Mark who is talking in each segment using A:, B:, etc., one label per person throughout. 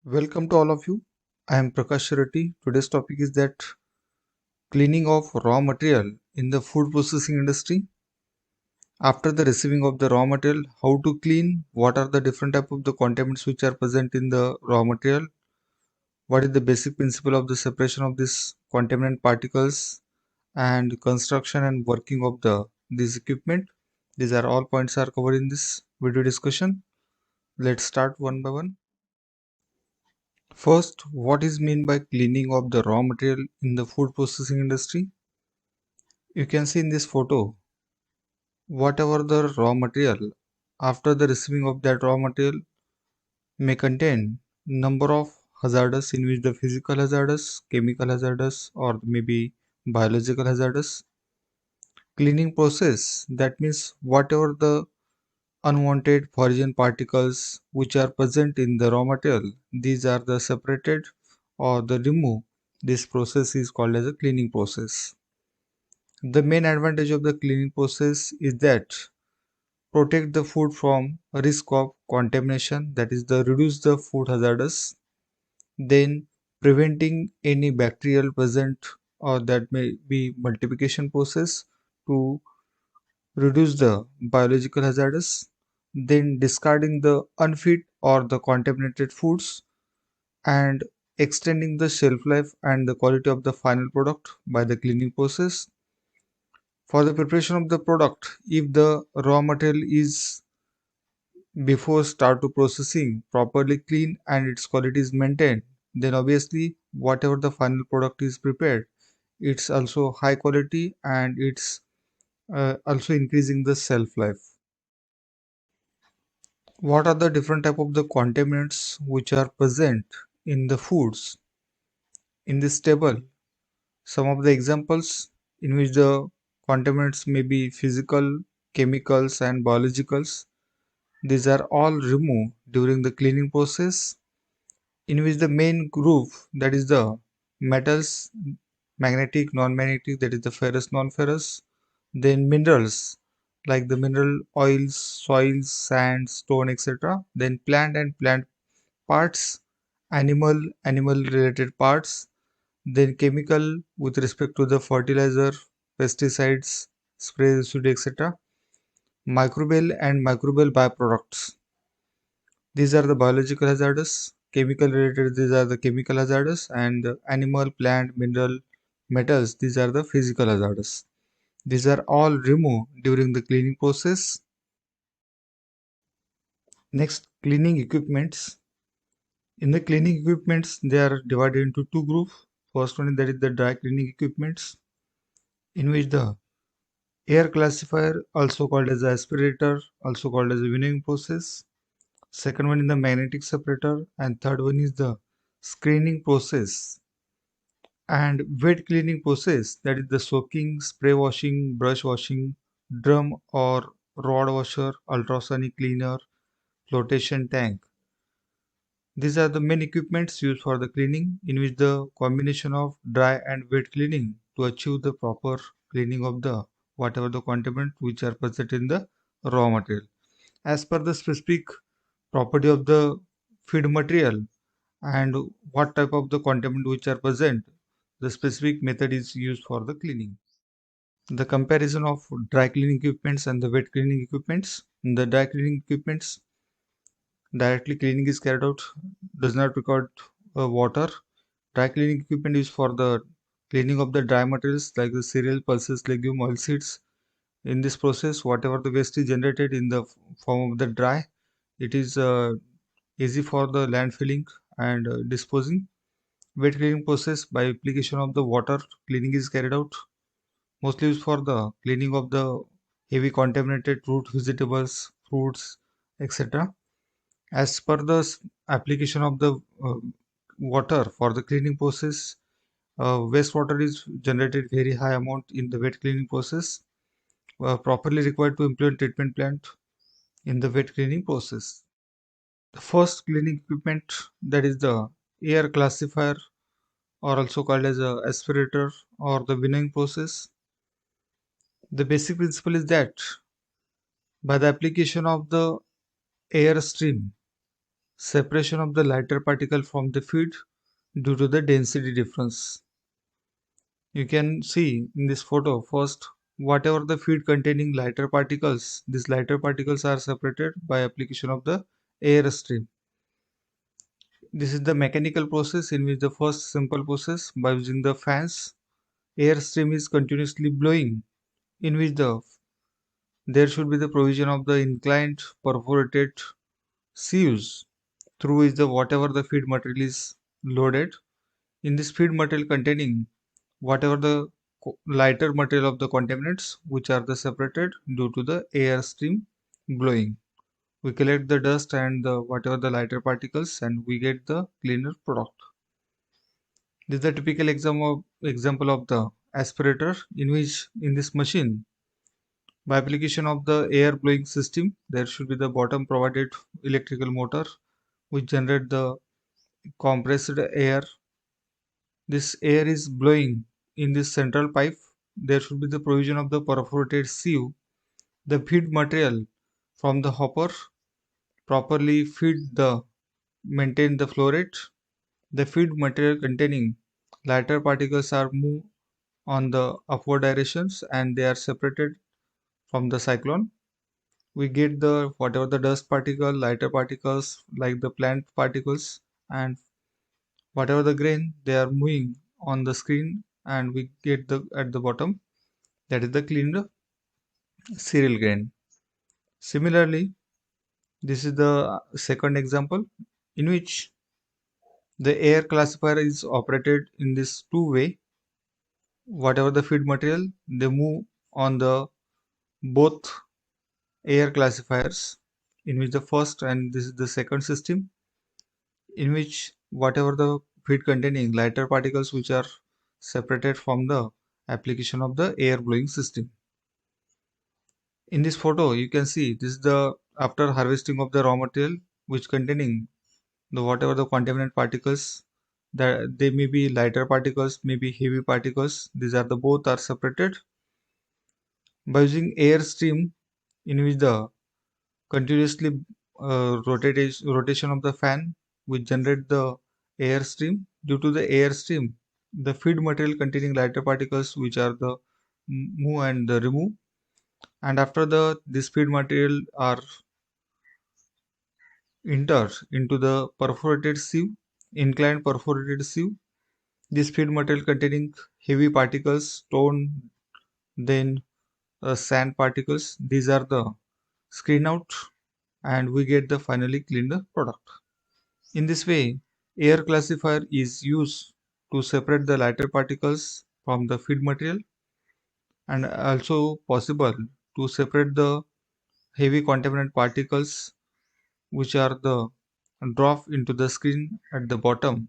A: Welcome to all of you. I am Prakash Reddy. Today's topic is that cleaning of raw material in the food processing industry. After the receiving of the raw material, how to clean, what are the different type of the contaminants which are present in the raw material, what is the basic principle of the separation of this contaminant particles and construction and working of this equipment. These are all points are covered in this video discussion. Let's start one by one. First, what is meant by cleaning of the raw material in the food processing industry? You can see in this photo, whatever the raw material, after the receiving of that raw material may contain number of hazardous in which the physical hazardous, chemical hazardous or maybe biological hazardous. Cleaning process, that means whatever the unwanted foreign particles which are present in the raw material, these are the separated or the remove. This process is called as a cleaning process. The main advantage of the cleaning process is that protect the food from risk of contamination, that is the reduce the food hazardous, then preventing any bacterial present or that may be multiplication process to reduce the biological hazardous, then discarding the unfit or the contaminated foods and extending the shelf life and the quality of the final product by the cleaning process. For the preparation of the product, if the raw material is before start to processing properly clean and its quality is maintained, then obviously whatever the final product is prepared, it's also high quality and it's also increasing the shelf life. What are the different type of the contaminants which are present in the foods? In this table, some of the examples in which the contaminants may be physical, chemicals and biologicals. These are all removed during the cleaning process, in which the main group, that is the metals, magnetic, non-magnetic, that is the ferrous, non-ferrous, then minerals like the mineral oils, soils, sand, stone, etc. Then plant and plant parts, animal related parts, then chemical with respect to the fertilizer, pesticides, spray residue, etc. Microbial and microbial byproducts. These are the biological hazardous, chemical related, these are the chemical hazardous, and animal, plant, mineral, metals, these are the physical hazardous. These are all removed during the cleaning process. Next, cleaning equipments. In the cleaning equipments, they are divided into two groups. First one, that is the dry cleaning equipments, in which the air classifier, also called as the aspirator, also called as the winnowing process. Second one is the magnetic separator, and third one is the screening process and wet cleaning process, that is the soaking, spray washing, brush washing, drum or rod washer, ultrasonic cleaner, flotation tank. These are the main equipments used for the cleaning, in which the combination of dry and wet cleaning to achieve the proper cleaning of the whatever the contaminant which are present in the raw material. As per the specific property of the feed material and what type of the contaminant which are present, the specific method is used for the cleaning. The comparison of dry cleaning equipments and the wet cleaning equipments. In the dry cleaning equipments, directly cleaning is carried out, does not require water. Dry cleaning equipment is for the cleaning of the dry materials like the cereal, pulses, legume, oil seeds. In this process, whatever the waste is generated in the form of the dry, it is easy for the landfilling and disposing. Wet cleaning process, by application of the water, cleaning is carried out, mostly used for the cleaning of the heavy contaminated root vegetables, fruits, etc. As per the application of the water for the cleaning process, wastewater is generated very high amount in the wet cleaning process, properly required to implement treatment plant in the wet cleaning process. The first cleaning equipment, that is the air classifier or also called as a aspirator or the winnowing process. The basic principle is that by the application of the air stream, separation of the lighter particle from the feed due to the density difference. You can see in this photo first, whatever the feed containing lighter particles, these lighter particles are separated by application of the air stream. This is the mechanical process in which the first simple process by using the fans, air stream is continuously blowing, in which there should be the provision of the inclined perforated sieves through which the whatever the feed material is loaded. In this feed material containing whatever the lighter material of the contaminants which are the separated due to the air stream blowing. We collect the dust and the whatever the lighter particles and we get the cleaner product. This is the typical example of the aspirator in which in this machine by application of the air blowing system there should be the bottom provided electrical motor which generate the compressed air. This air is blowing in this central pipe. There should be the provision of the perforated sieve. The feed material from the hopper properly feed the maintain the flow rate. The feed material containing lighter particles are moved on the upward directions and they are separated from the cyclone. We get the whatever the dust particle, lighter particles like the plant particles and whatever the grain they are moving on the screen and we get the at the bottom that is the cleaned cereal grain. Similarly, this is the second example in which the air classifier is operated in this two way. Whatever the feed material they move on the both air classifiers in which the first and this is the second system in which whatever the feed containing lighter particles which are separated from the application of the air blowing system. In this photo you can see this is the after harvesting of the raw material which containing the whatever the contaminant particles that they may be lighter particles, may be heavy particles. These are the both are separated by using air stream in which the continuously rotation of the fan which generate the air stream. Due to the air stream, the feed material containing lighter particles which are the move and the remove, and after the this feed material are enter into the perforated sieve, inclined perforated sieve. This feed material containing heavy particles, stone, then sand particles. These are the screen out and we get the finally cleaned product. In this way, air classifier is used to separate the lighter particles from the feed material and also possible to separate the heavy contaminant particles which are the drop into the screen at the bottom.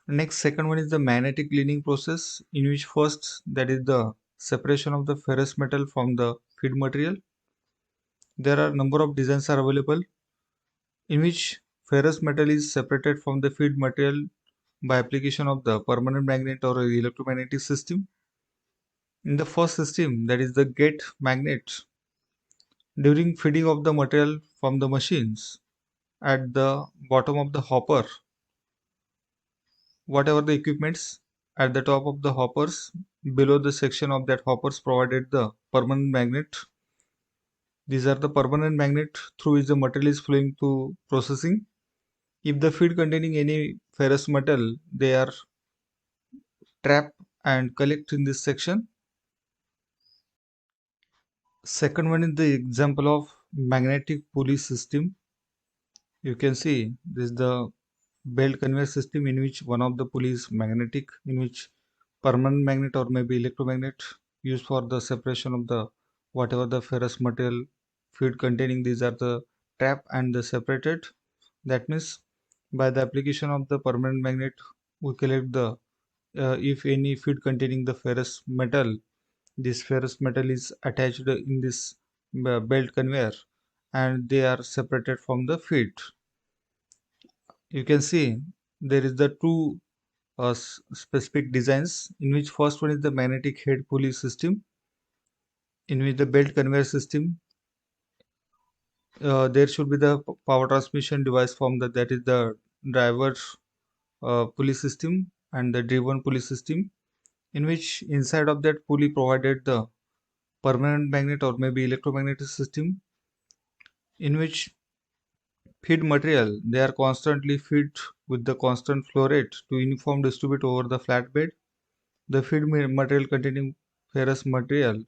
A: Next, second one is the magnetic cleaning process in which first that is the separation of the ferrous metal from the feed material. There are number of designs are available in which ferrous metal is separated from the feed material by application of the permanent magnet or electromagnetic system. In the first system that is the gate magnet, during feeding of the material from the machines at the bottom of the hopper, whatever the equipments at the top of the hoppers below the section of that hoppers provided the permanent magnet. These are the permanent magnet through which the material is flowing to processing. If the feed containing any ferrous metal, they are trapped and collect in this section. Second one is the example of magnetic pulley system. You can see this is the belt conveyor system in which one of the pulley is magnetic, in which permanent magnet or maybe electromagnet used for the separation of the whatever the ferrous material feed containing. These are the trap and the separated. That means by the application of the permanent magnet we collect the if any feed containing the ferrous metal, this ferrous metal is attached in this belt conveyor and they are separated from the feed. You can see there is the two specific designs in which first one is the magnetic head pulley system in which the belt conveyor system there should be the power transmission device from that is the driver pulley system and the driven pulley system, in which inside of that pulley provided the permanent magnet or maybe electromagnetic system, in which feed material they are constantly fed with the constant flow rate to uniform distribute over the flat bed. The feed material containing ferrous material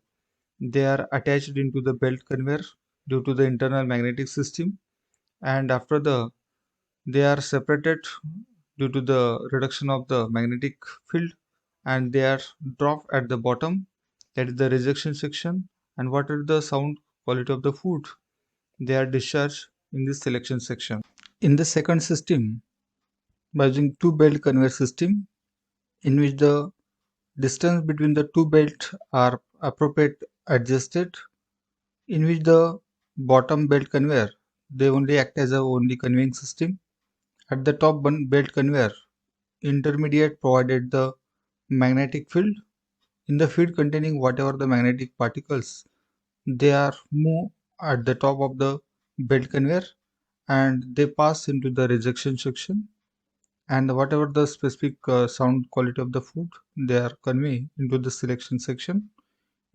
A: they are attached into the belt conveyor due to the internal magnetic system, and after they are separated due to the reduction of the magnetic field, and they are dropped at the bottom, that is the rejection section. And what is the sound quality of the food, they are discharged in this selection section. In the second system, by using two belt conveyor system, in which the distance between the two belts are appropriate adjusted, in which the bottom belt conveyor they only act as a only conveying system. At the top one belt conveyor, intermediate provided the magnetic field. In the field containing whatever the magnetic particles, they are moved at the top of the belt conveyor and they pass into the rejection section, and whatever the specific sound quality of the food, they are conveyed into the selection section.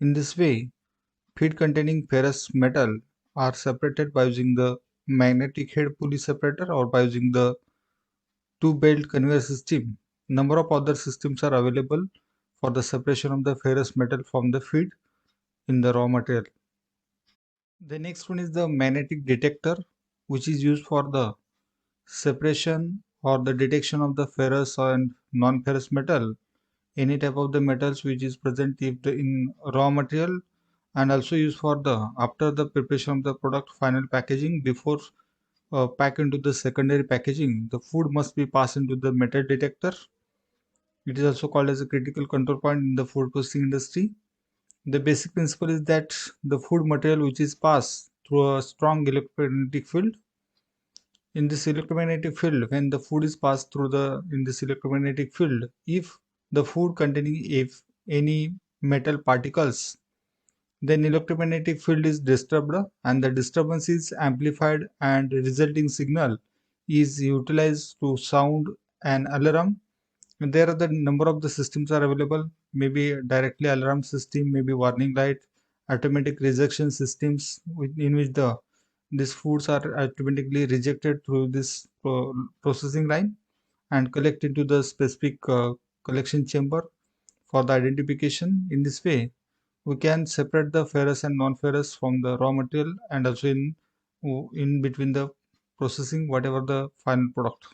A: In this way, feed containing ferrous metal are separated by using the magnetic head pulley separator or by using the two belt conveyor system. Number of other systems are available for the separation of the ferrous metal from the feed in the raw material. The next one is the magnetic detector, which is used for the separation or the detection of the ferrous and non-ferrous metal, any type of the metals which is present if in raw material, and also used for the after the preparation of the product final packaging. Before pack into the secondary packaging, the food must be passed into the metal detector. It is also called as a critical control point in the food processing industry. The basic principle is that the food material which is passed through a strong electromagnetic field. In this electromagnetic field, when the food is passed through the in this electromagnetic field, if the food containing if any metal particles, then electromagnetic field is disturbed and the disturbance is amplified and resulting signal is utilized to sound an alarm. And there are the number of the systems are available, maybe directly alarm system, maybe warning light, automatic rejection systems in which the these foods are automatically rejected through this processing line and collect into the specific collection chamber for the identification. In this way, we can separate the ferrous and non-ferrous from the raw material and also in between the processing whatever the final product.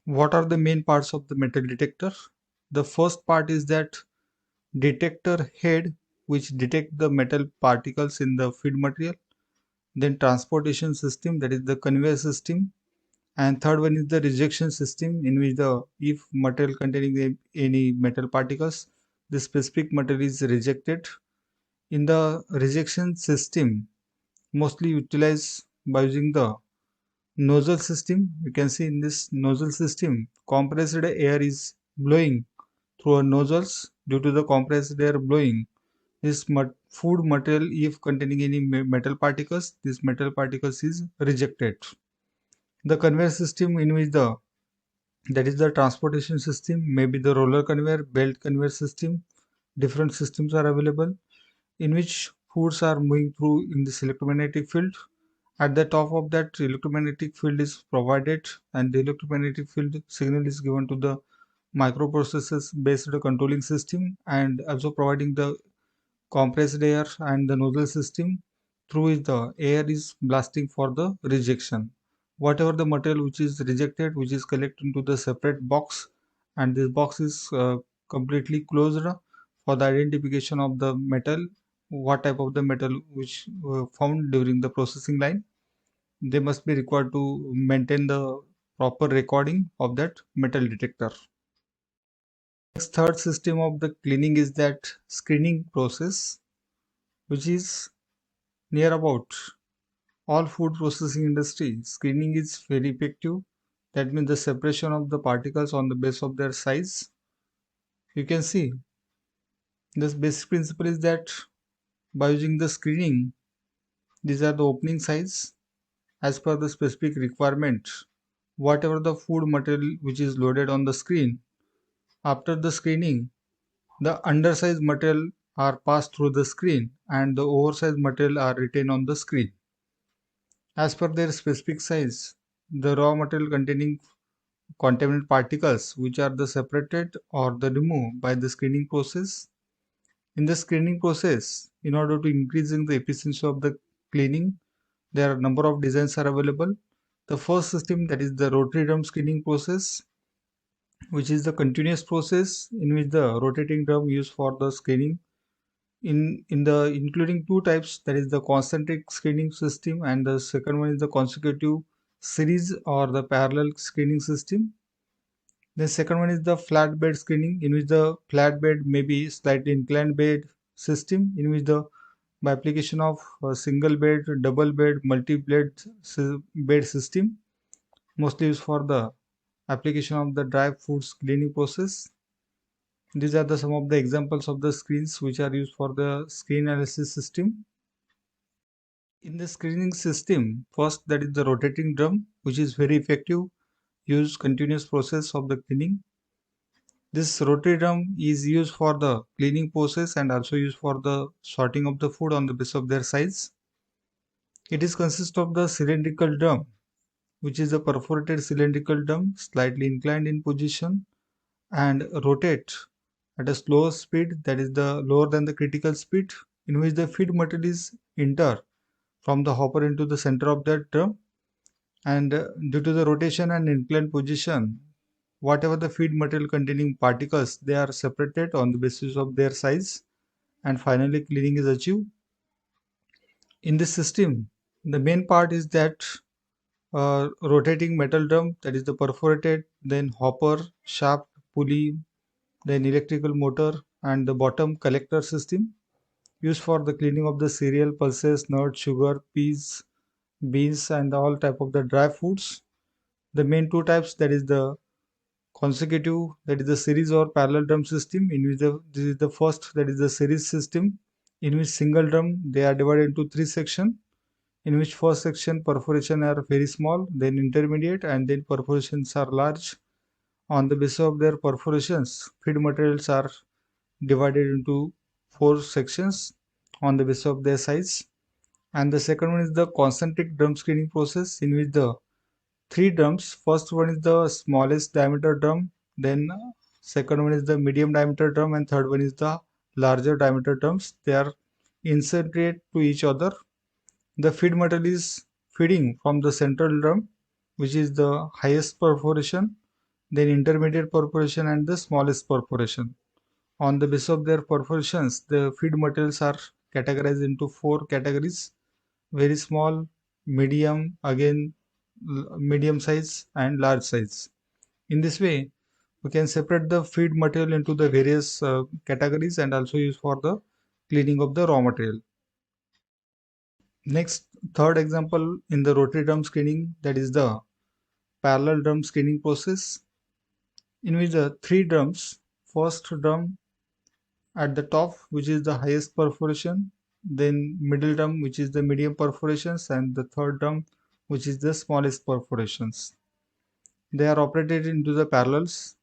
A: What are the main parts of the metal detector? The first part is that detector head, which detect the metal particles in the feed material, then transportation system, that is the conveyor system, and third one is the rejection system, in which the if material containing any metal particles, the specific material is rejected. In the rejection system, mostly utilized by using the nozzle system. You can see in this nozzle system, compressed air is blowing through a nozzles. Due to the compressed air blowing, this food material, if containing any metal particles, this metal particles is rejected. The conveyor system, in which the that is the transportation system, maybe the roller conveyor, belt conveyor system, different systems are available in which foods are moving through in this electromagnetic field. At the top of that electromagnetic field is provided, and the electromagnetic field signal is given to the microprocessors based controlling system, and also providing the compressed air and the nozzle system through which the air is blasting for the rejection. Whatever the material which is rejected, which is collected into the separate box, and this box is completely closed for the identification of the metal, what type of the metal which found during the processing line. They must be required to maintain the proper recording of that metal detector. Next, third system of the cleaning is that screening process, which is near about all food processing industry. Screening is very effective. That means the separation of the particles on the base of their size. You can see this basic principle is that by using the screening, These are the opening size as per the specific requirement. Whatever the food material which is loaded on the screen, after the screening, the undersized material are passed through the screen and the oversized material are retained on the screen. As per their specific size, the raw material containing contaminant particles which are the separated or the removed by the screening process. In the screening process, in order to increasing the efficiency of the cleaning, there are a number of designs are available. The first system, that is the rotary drum screening process, which is the continuous process in which the rotating drum used for the screening in the including two types, that is the concentric screening system and the second one is the consecutive series or the parallel screening system. The second one is the flat bed screening, in which the flat bed may be slightly inclined bed system, in which the by application of a single bed, double bed, multi-bed bed system, mostly used for the application of the dry foods cleaning process. These are the some of the examples of the screens which are used for the screen analysis system. In the screening system, first that is the rotating drum, which is very effective, use continuous process of the cleaning. This rotary drum is used for the cleaning process and also used for the sorting of the food on the basis of their size. It is consist of the cylindrical drum, which is a perforated cylindrical drum slightly inclined in position and rotate at a slower speed, that is the lower than the critical speed, in which the feed material is enter from the hopper into the center of that drum, and due to the rotation and inclined position, whatever the feed material containing particles, they are separated on the basis of their size and finally cleaning is achieved. In this system, the main part is that rotating metal drum, that is the perforated, then hopper, shaft, pulley, then electrical motor and the bottom collector system used for the cleaning of the cereal, pulses, nuts, sugar, peas, beans and all type of the dry foods. The main two types, that is the consecutive, that is the series or parallel drum system, in which this is the first, that is the series system, in which single drum they are divided into three sections, in which first section perforation are very small, then intermediate and then perforations are large. On the basis of their perforations, feed materials are divided into four sections on the basis of their size. And the second one is the concentric drum screening process, in which the three drums, first one is the smallest diameter drum, then second one is the medium diameter drum and third one is the larger diameter drums. They are inserted to each other. The feed material is feeding from the central drum, which is the highest perforation, then intermediate perforation and the smallest perforation. On the basis of their perforations, the feed materials are categorized into four categories: very small, medium, again medium size and large size. In this way, we can separate the feed material into the various categories and also use for the cleaning of the raw material. Next, third example in the rotary drum screening, that is the parallel drum screening process, in which the three drums, first drum at the top, which is the highest perforation, then middle drum, which is the medium perforations, and the third drum, which is the smallest perforations. They are operated into the parallels.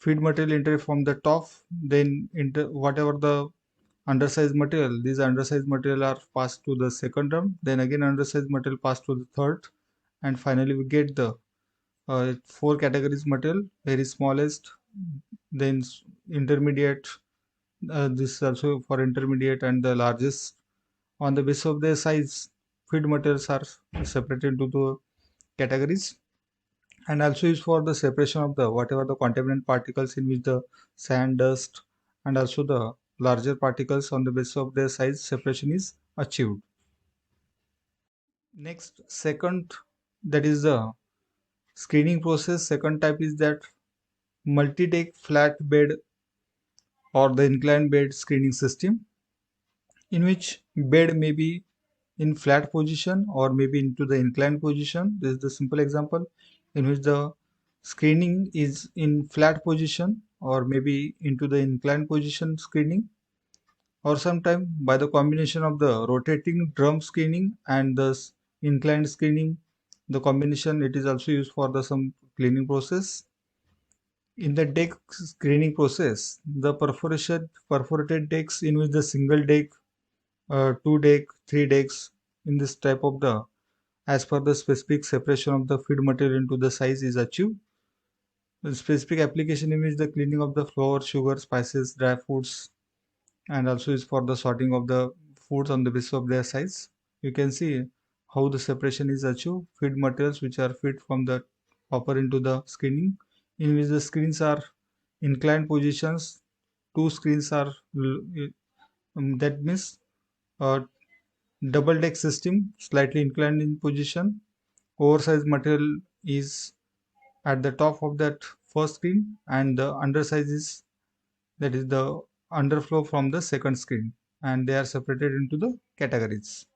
A: Feed material enter from the top, then into whatever the undersized material, these undersized material are passed to the second drum, then again undersized material passed to the third, and finally we get the four categories material: very smallest, then intermediate, this is also for intermediate, and the largest. On the basis of their size, feed materials are separated into the categories and also used for the separation of the whatever the contaminant particles, in which the sand, dust and also the larger particles on the basis of their size separation is achieved. Next, second, that is the screening process. Second type is that multi-take flat bed or the inclined bed screening system, in which bed may be in flat position or maybe into the inclined position. This is the simple example, in which the screening is in flat position or maybe into the inclined position screening. or sometime by the combination of the rotating drum screening and the inclined screening. The combination it is also used for the some cleaning process. In the deck screening process, the perforated decks in which the single deck, two deck, three decks in this type of the as per the specific separation of the feed material into the size is achieved. The specific application in which the cleaning of the flour, sugar, spices, dry foods, and also is for the sorting of the foods on the basis of their size. You can see how the separation is achieved. Feed materials which are fed from the hopper into the screening, in which the screens are inclined positions. Two screens are that means a double deck system, slightly inclined in position. Oversized material is at the top of that first screen, and the undersize is that is the underflow from the second screen, and they are separated into the categories.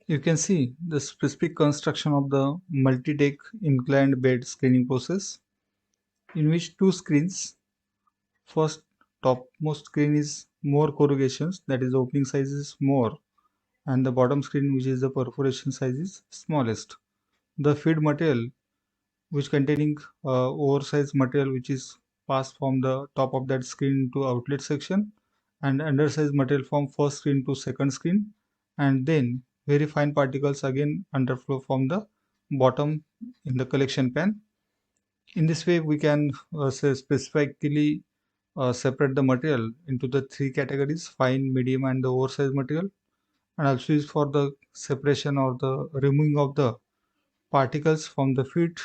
A: You can see the specific construction of the multi-deck inclined bed screening process, in which two screens, first topmost screen is more corrugations, that is the opening size is more, and the bottom screen which is the perforation size is smallest. The feed material which containing oversized material which is passed from the top of that screen to outlet section, and undersized material from first screen to second screen, and then very fine particles again underflow from the bottom in the collection pan. In this way we can say specifically separate the material into the three categories: fine, medium, and the oversized material, and also is for the separation or the removing of the particles from the feed.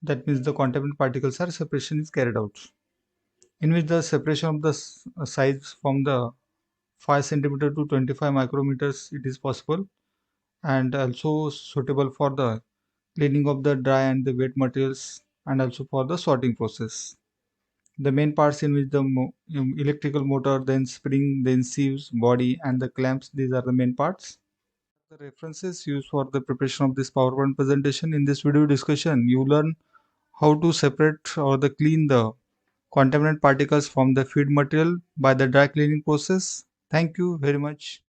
A: That means the contaminant particles are separation is carried out, in which the separation of the size from the 5 centimeter to 25 micrometers it is possible, and also suitable for the cleaning of the dry and the wet materials, and also for the sorting process. The main parts in which the electrical motor, then spring, then sieves, body, and the clamps, these are the main parts. The references used for the preparation of this PowerPoint presentation. In this video discussion, you learn how to separate or the clean the contaminant particles from the feed material by the dry cleaning process. Thank you very much.